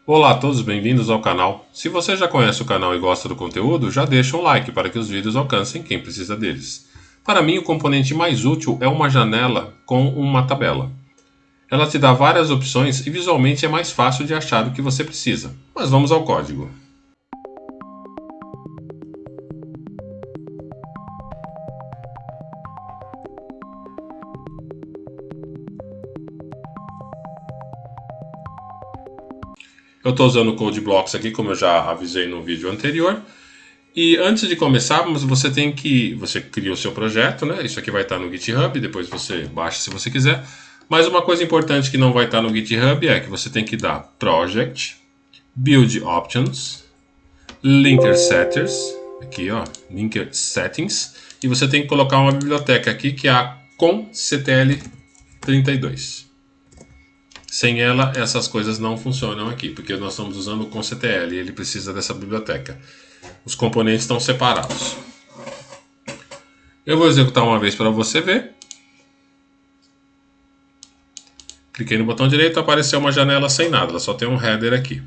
Olá a todos, bem-vindos ao canal. Se você já conhece o canal e gosta do conteúdo, já deixa um like para que os vídeos alcancem quem precisa deles. Para mim, o componente mais útil é uma janela com uma tabela. Ela te dá várias opções e visualmente é mais fácil de achar o que você precisa. Mas vamos ao código. Eu estou usando o Code Blocks aqui, como eu já avisei no vídeo anterior. E antes de começarmos, você cria o seu projeto, né? Isso aqui vai estar no GitHub, depois você baixa se você quiser. Mas uma coisa importante que não vai estar no GitHub é que você tem que dar Project, Build Options, Linker Setters, aqui ó, Linker Settings, e você tem que colocar uma biblioteca aqui que é a CONCTL32. Sem ela, essas coisas não funcionam aqui, porque nós estamos usando o CONCTL e ele precisa dessa biblioteca. Os componentes estão separados. Eu vou executar uma vez para você ver. Cliquei no botão direito, apareceu uma janela sem nada, ela só tem um header aqui.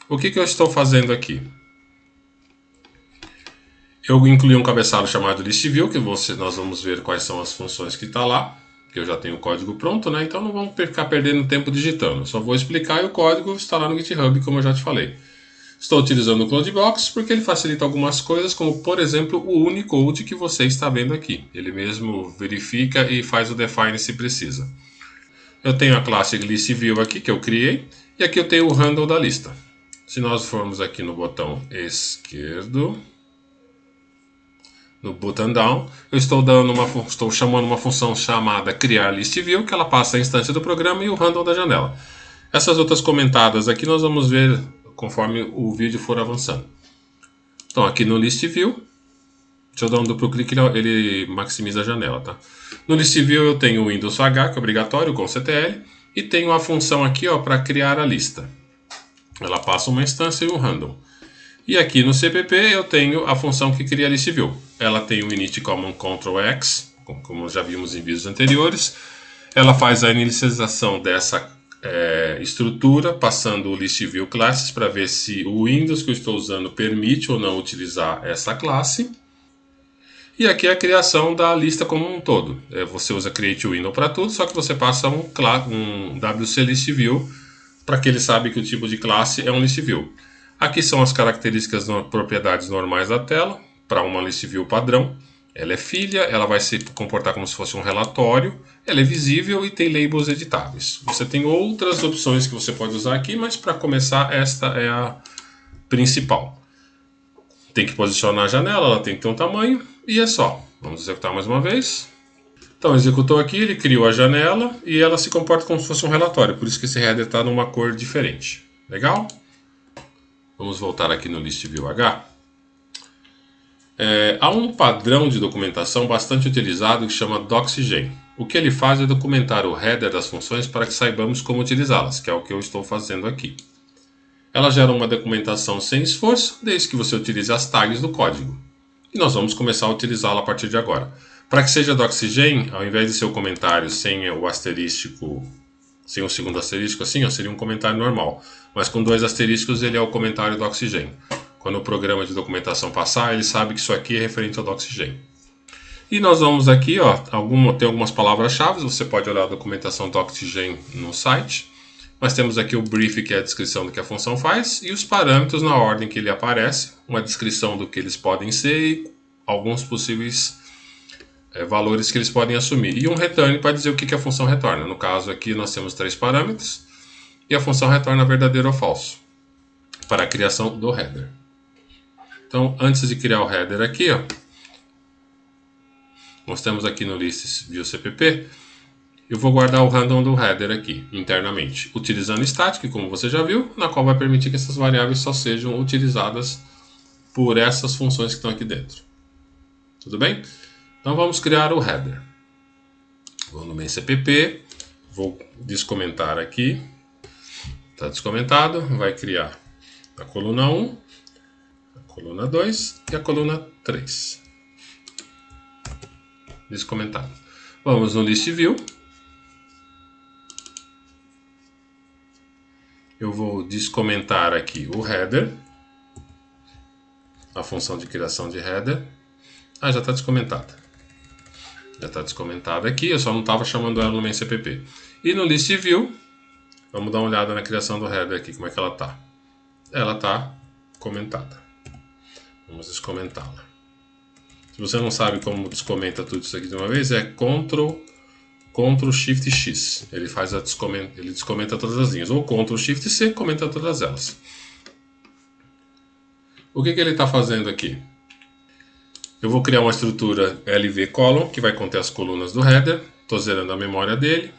O que eu estou fazendo aqui? Eu incluí um cabeçalho chamado ListView, que nós vamos ver quais são as funções que está lá, que eu já tenho o código pronto, né? Então não vamos ficar perdendo tempo digitando. Eu só vou explicar e o código está lá no GitHub, como eu já te falei. Estou utilizando o CloudBox porque ele facilita algumas coisas, como por exemplo o Unicode que você está vendo aqui. Ele mesmo verifica e faz o define se precisa. Eu tenho a classe ListView aqui que eu criei e aqui eu tenho o handle da lista. Se nós formos aqui no botão esquerdo, no button down, eu estou chamando uma função chamada criar ListView, que ela passa a instância do programa e o handle da janela. Essas outras comentadas aqui nós vamos ver conforme o vídeo for avançando. Então aqui no ListView, deixa eu dar um duplo clique, ele maximiza a janela, tá? No ListView eu tenho o Windows H, que é obrigatório, com CTL, e tenho a função aqui para criar a lista. Ela passa uma instância e um handle. E aqui no CPP eu tenho a função que cria a ListView. Ela tem o init common Ctrl X, como já vimos em vídeos anteriores. Ela faz a inicialização dessa estrutura, passando o ListView Classes para ver se o Windows que eu estou usando permite ou não utilizar essa classe. E aqui é a criação da lista como um todo. Você usa Create Window para tudo, só que você passa um WC ListView para que ele saiba que o tipo de classe é um ListView. Aqui são as características, propriedades normais da tela, para uma ListView padrão. Ela é filha, ela vai se comportar como se fosse um relatório, ela é visível e tem labels editáveis. Você tem outras opções que você pode usar aqui, mas para começar esta é a principal. Tem que posicionar a janela, ela tem que ter um tamanho e é só. Vamos executar mais uma vez. Então executou aqui, ele criou a janela e ela se comporta como se fosse um relatório, por isso que esse header está numa cor diferente. Legal? Vamos voltar aqui no ListView H. Há um padrão de documentação bastante utilizado que chama DocSgen. O que ele faz é documentar o header das funções para que saibamos como utilizá-las, que é o que eu estou fazendo aqui. Ela gera uma documentação sem esforço, desde que você utilize as tags do código. E nós vamos começar a utilizá-la a partir de agora. Para que seja DocSgen, ao invés de ser o comentário sem o asterístico, sem o segundo asterístico assim, seria um comentário normal. Mas com dois asterísticos ele é o comentário DocSgen. Quando o programa de documentação passar, ele sabe que isso aqui é referente ao DocSgen. E nós vamos aqui, tem algumas palavras-chave, você pode olhar a documentação DocSgen no site. Nós temos aqui o brief, que é a descrição do que a função faz, e os parâmetros na ordem que ele aparece, uma descrição do que eles podem ser e alguns possíveis valores que eles podem assumir. E um return para dizer o que a função retorna. No caso aqui nós temos 3 parâmetros, e a função retorna verdadeiro ou falso, para a criação do header. Então, antes de criar o header aqui, nós temos aqui no ListView CPP, eu vou guardar o random do header aqui, internamente, utilizando static, como você já viu, na qual vai permitir que essas variáveis só sejam utilizadas por essas funções que estão aqui dentro. Tudo bem? Então vamos criar o header. Vou no main CPP, vou descomentar aqui, está descomentado, vai criar a coluna 1, coluna 2 e a coluna 3. Descomentado. Vamos no ListView. Eu vou descomentar aqui o header, a função de criação de header. Ah, já está descomentada. Já está descomentada aqui, eu só não estava chamando ela no main CPP. E no list view, vamos dar uma olhada na criação do header aqui, como é que ela está. Ela está comentada. Vamos descomentá-la. Se você não sabe como descomenta tudo isso aqui de uma vez, é Ctrl Shift X. Ele faz ele descomenta todas as linhas. Ou Ctrl Shift C, comenta todas elas. O que ele está fazendo aqui? Eu vou criar uma estrutura LV column, que vai conter as colunas do header. Estou zerando a memória dele.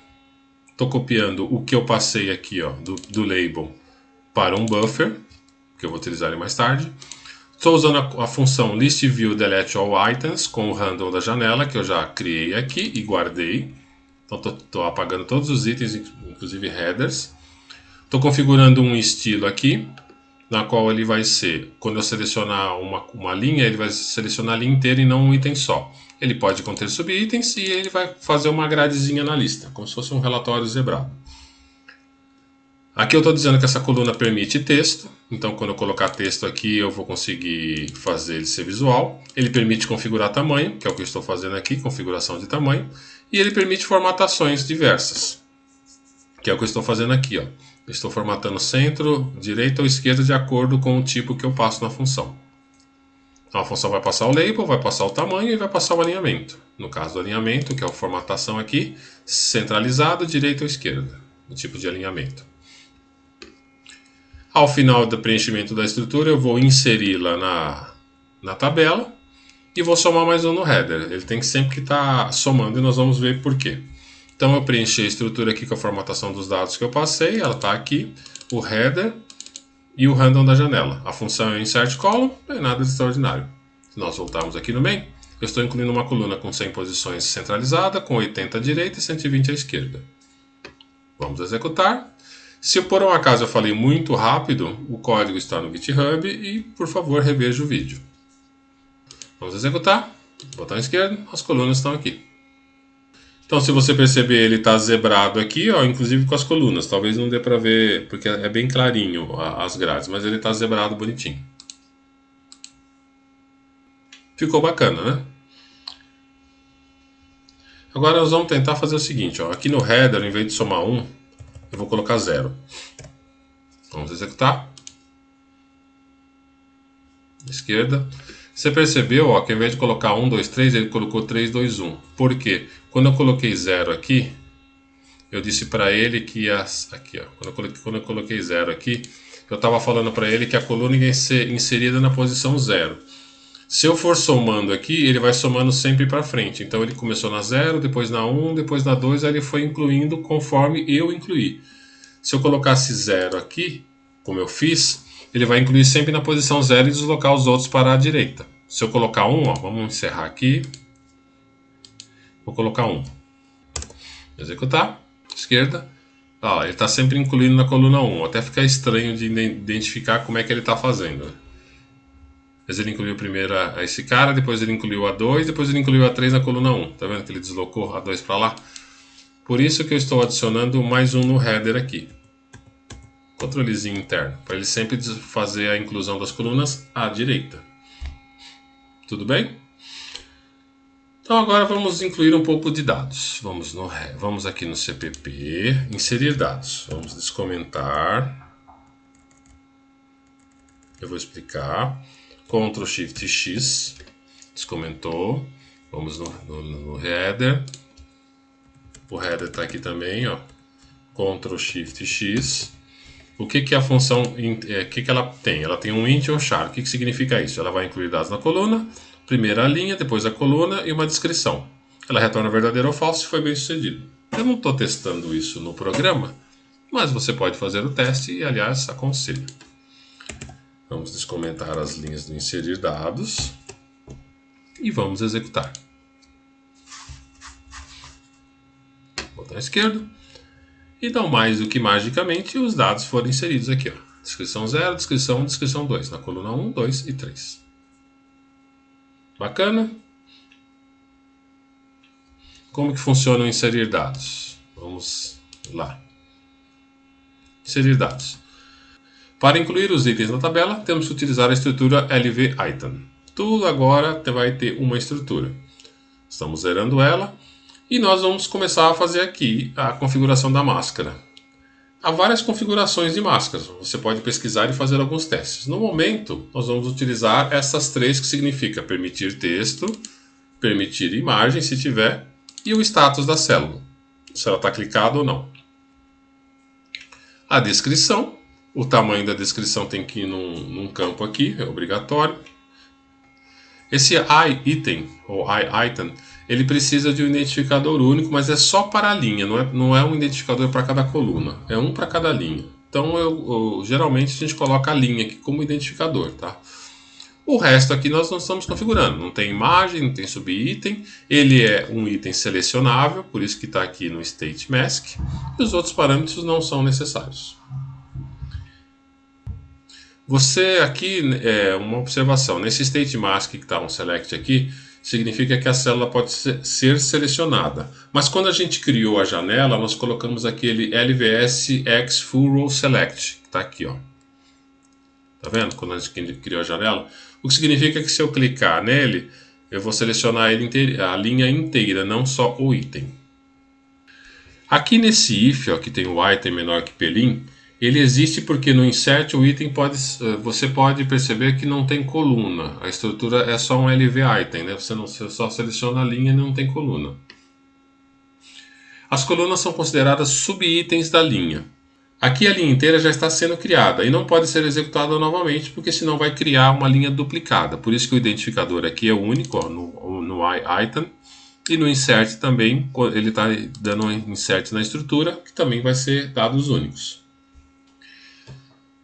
Estou copiando o que eu passei aqui, ó, do label para um buffer, que eu vou utilizar ele mais tarde. Estou usando a função listViewDeleteAllItems com o handle da janela, que eu já criei aqui e guardei. Então estou apagando todos os itens, inclusive headers. Estou configurando um estilo aqui, na qual ele vai ser, quando eu selecionar uma linha, ele vai selecionar a linha inteira e não um item só. Ele pode conter subitens e ele vai fazer uma gradezinha na lista, como se fosse um relatório zebrado. Aqui eu estou dizendo que essa coluna permite texto, então quando eu colocar texto aqui eu vou conseguir fazer ele ser visual. Ele permite configurar tamanho, que é o que eu estou fazendo aqui, configuração de tamanho. E ele permite formatações diversas, que é o que eu estou fazendo aqui, ó. Eu estou formatando centro, direita ou esquerda de acordo com o tipo que eu passo na função. Então a função vai passar o label, vai passar o tamanho e vai passar o alinhamento. No caso do alinhamento, que é a formatação aqui, centralizado, direita ou esquerda, o tipo de alinhamento. Ao final do preenchimento da estrutura, eu vou inseri-la na tabela e vou somar mais um no header. Ele tem que sempre estar somando e nós vamos ver por quê. Então eu preenchi a estrutura aqui com a formatação dos dados que eu passei, ela está aqui, o header e o handle da janela. A função é insert column, não é nada de extraordinário. Se nós voltarmos aqui no main, eu estou incluindo uma coluna com 100 posições centralizada, com 80 à direita e 120 à esquerda. Vamos executar. Se por um acaso eu falei muito rápido, o código está no GitHub e, por favor, reveja o vídeo. Vamos executar. Botão esquerdo, as colunas estão aqui. Então, se você perceber, ele está zebrado aqui, ó, inclusive com as colunas. Talvez não dê para ver, porque é bem clarinho as grades, mas ele está zebrado bonitinho. Ficou bacana, né? Agora nós vamos tentar fazer o seguinte, ó, aqui no header, em vez de somar 1, eu vou colocar 0. Vamos executar. Esquerda. Você percebeu, ó, que ao invés de colocar 1, 2, 3, ele colocou 3, 2, 1. Por quê? Quando eu coloquei 0 aqui, eu disse para ele que aqui, ó, quando eu coloquei 0 aqui, eu estava falando para ele que a coluna ia ser inserida na posição 0. Se eu for somando aqui, ele vai somando sempre para frente. Então ele começou na 0, depois na 1, depois na 2, aí ele foi incluindo conforme eu incluí. Se eu colocasse 0 aqui, como eu fiz, ele vai incluir sempre na posição 0 e deslocar os outros para a direita. Se eu colocar 1, ó, vamos encerrar aqui. Vou colocar 1. Executar. Esquerda. Ó, ele está sempre incluindo na coluna 1. Até fica estranho de identificar como é que ele está fazendo. Mas ele incluiu primeiro a esse cara, depois ele incluiu a 2, depois ele incluiu a 3 na coluna 1. Tá vendo que ele deslocou a 2 para lá? Por isso que eu estou adicionando mais um no header aqui. Controlezinho interno, para ele sempre fazer a inclusão das colunas à direita. Tudo bem? Então agora vamos incluir um pouco de dados. Vamos aqui no CPP, inserir dados. Vamos descomentar. Eu vou explicar. Ctrl Shift X, descomentou. Vamos no header. O header está aqui também, ó. Ctrl Shift X. O que a função, que ela tem? Ela tem um int ou char. O que significa isso? Ela vai incluir dados na coluna, primeiro a linha, depois a coluna e uma descrição. Ela retorna verdadeiro ou falso se foi bem sucedido. Eu não estou testando isso no programa, mas você pode fazer o teste e, aliás, aconselho. Vamos descomentar as linhas do inserir dados e vamos executar. Botão esquerdo. E não mais do que magicamente os dados foram inseridos aqui, ó. Descrição 0, descrição 1, descrição 2, na coluna 1, 2 e 3. Bacana? Como que funciona o inserir dados? Vamos lá. Inserir dados. Para incluir os itens na tabela, temos que utilizar a estrutura LV-Item. Tudo agora vai ter uma estrutura. Estamos zerando ela e nós vamos começar a fazer aqui a configuração da máscara. Há várias configurações de máscaras, você pode pesquisar e fazer alguns testes. No momento, nós vamos utilizar essas três, que significa permitir texto, permitir imagem, se tiver, e o status da célula, se ela está clicada ou não. A descrição, o tamanho da descrição tem que ir num campo aqui, é obrigatório. Esse item, ou item, ele precisa de um identificador único, mas é só para a linha, não é um identificador para cada coluna, é um para cada linha. Então, geralmente a gente coloca a linha aqui como identificador, tá? O resto aqui nós não estamos configurando, não tem imagem, não tem subitem, ele é um item selecionável, por isso que está aqui no State Mask, e os outros parâmetros não são necessários. Você aqui, uma observação, nesse State Mask que está um Select aqui, significa que a célula pode ser selecionada. Mas quando a gente criou a janela, nós colocamos aquele LVS X Full Row Select, que está aqui, ó. Tá vendo? Quando a gente criou a janela, o que significa que se eu clicar nele, eu vou selecionar a linha inteira, não só o item. Aqui nesse if, ó, que tem o item menor que pelim, ele existe porque no insert o item você pode perceber que não tem coluna. A estrutura é só um LV item, né? Você só seleciona a linha e não tem coluna. As colunas são consideradas subitens da linha. Aqui a linha inteira já está sendo criada e não pode ser executada novamente, porque senão vai criar uma linha duplicada. Por isso que o identificador aqui é único, ó, no item. E no insert também, ele está dando um insert na estrutura, que também vai ser dados únicos.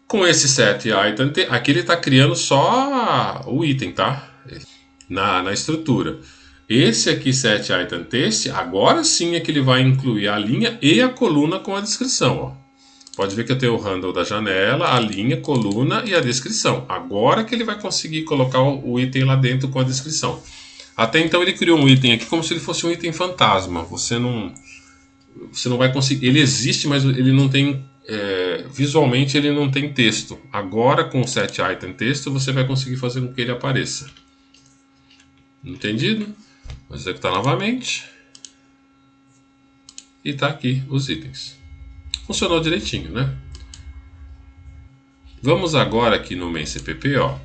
Com esse set item, aqui ele está criando só o item, tá? Na estrutura. Esse aqui, set item test, agora sim é que ele vai incluir a linha e a coluna com a descrição, ó. Pode ver que eu tenho o handle da janela, a linha, coluna e a descrição. Agora que ele vai conseguir colocar o item lá dentro com a descrição. Até então ele criou um item aqui como se ele fosse um item fantasma. Você não vai conseguir. Ele existe, mas ele não tem. Visualmente ele não tem texto. Agora com o set item texto você vai conseguir fazer com que ele apareça. Entendido? Vou executar novamente. E está aqui os itens. Funcionou direitinho, né? Vamos agora aqui no main CPP, ó.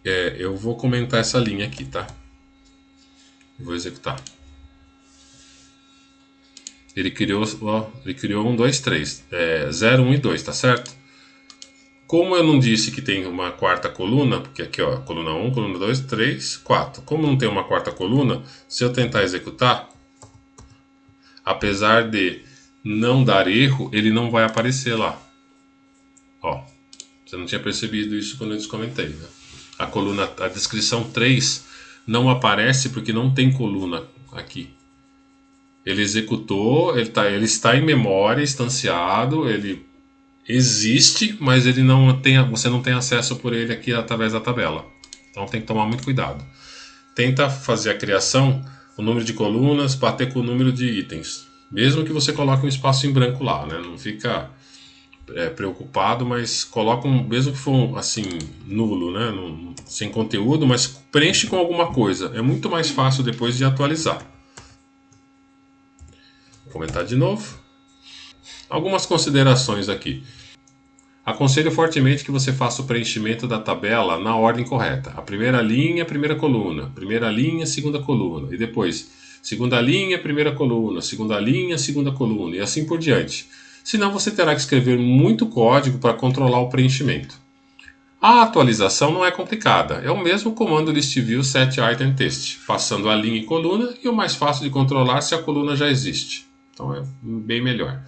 Eu vou comentar essa linha aqui, tá? Vou executar. Ele criou 1, 2, 3. 0, 1 e 2, tá certo? Como eu não disse que tem uma quarta coluna, porque aqui, ó, coluna 1, coluna 2, 3, 4. Como não tem uma quarta coluna, se eu tentar executar, apesar de não dar erro, ele não vai aparecer lá. Ó, você não tinha percebido isso quando eu descomentei, né? A descrição 3 não aparece porque não tem coluna aqui. Ele executou, ele está em memória, instanciado, ele existe, mas você não tem acesso por ele aqui através da tabela. Então tem que tomar muito cuidado. Tenta fazer a criação, o número de colunas, bater com o número de itens. Mesmo que você coloque um espaço em branco lá, né? Não fica preocupado, mas coloca mesmo que for assim, nulo, né? Sem conteúdo, mas preenche com alguma coisa. É muito mais fácil depois de atualizar. Vou comentar de novo. Algumas considerações aqui. Aconselho fortemente que você faça o preenchimento da tabela na ordem correta. A primeira linha, primeira coluna. Primeira linha, segunda coluna. E depois, segunda linha, primeira coluna. Segunda linha, segunda coluna. E assim por diante. Senão você terá que escrever muito código para controlar o preenchimento. A atualização não é complicada. É o mesmo comando listview set item test, passando a linha e coluna, e o mais fácil de controlar se a coluna já existe. Então é bem melhor.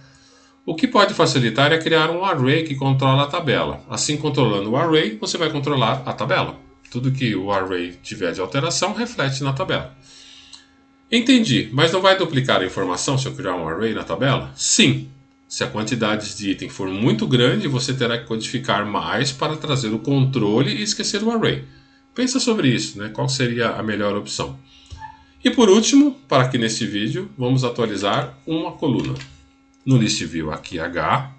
O que pode facilitar é criar um array que controla a tabela. Assim, controlando o array, você vai controlar a tabela. Tudo que o array tiver de alteração reflete na tabela. Entendi, mas não vai duplicar a informação se eu criar um array na tabela? Sim. Se a quantidade de item for muito grande, você terá que codificar mais para trazer o controle e esquecer o array. Pensa sobre isso, né? Qual seria a melhor opção? E por último, para que neste vídeo, vamos atualizar uma coluna. No listview aqui H,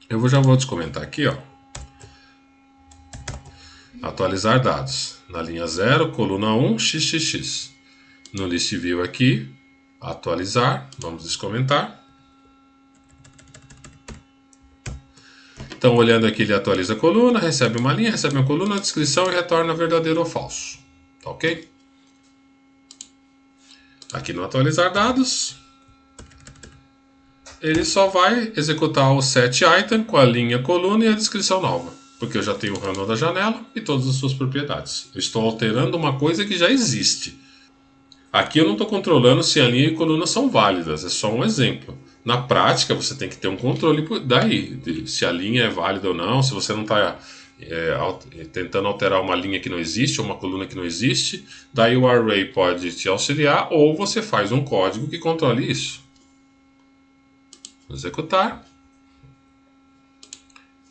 Já vou descomentar aqui, ó. Atualizar dados. Na linha 0, coluna 1, xxx. No list view aqui, atualizar, vamos descomentar. Então, olhando aqui, ele atualiza a coluna, recebe uma linha, recebe uma coluna, descrição e retorna verdadeiro ou falso. Tá ok? Aqui no atualizar dados, ele só vai executar o set item com a linha, coluna e a descrição nova, porque eu já tenho o random da janela e todas as suas propriedades. Eu estou alterando uma coisa que já existe. Aqui eu não estou controlando se a linha e a coluna são válidas, é só um exemplo. Na prática, você tem que ter um controle daí, de se a linha é válida ou não, se você não está tentando alterar uma linha que não existe ou uma coluna que não existe. Daí o array pode te auxiliar, ou você faz um código que controle isso. Executar.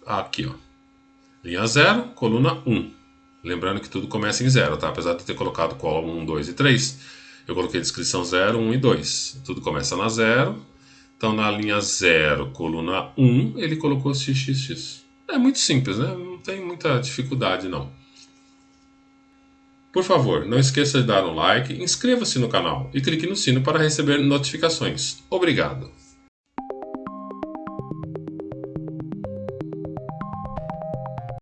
Aqui, ó. Linha 0, coluna 1. Lembrando que tudo começa em 0, tá? Apesar de eu ter colocado coluna 1, 2 e 3, eu coloquei descrição 0, 1 e 2. Tudo começa na 0. Então, na linha 0, coluna 1, ele colocou xxx. É muito simples, né? Não tem muita dificuldade, não. Por favor, não esqueça de dar um like, inscreva-se no canal e clique no sino para receber notificações. Obrigado!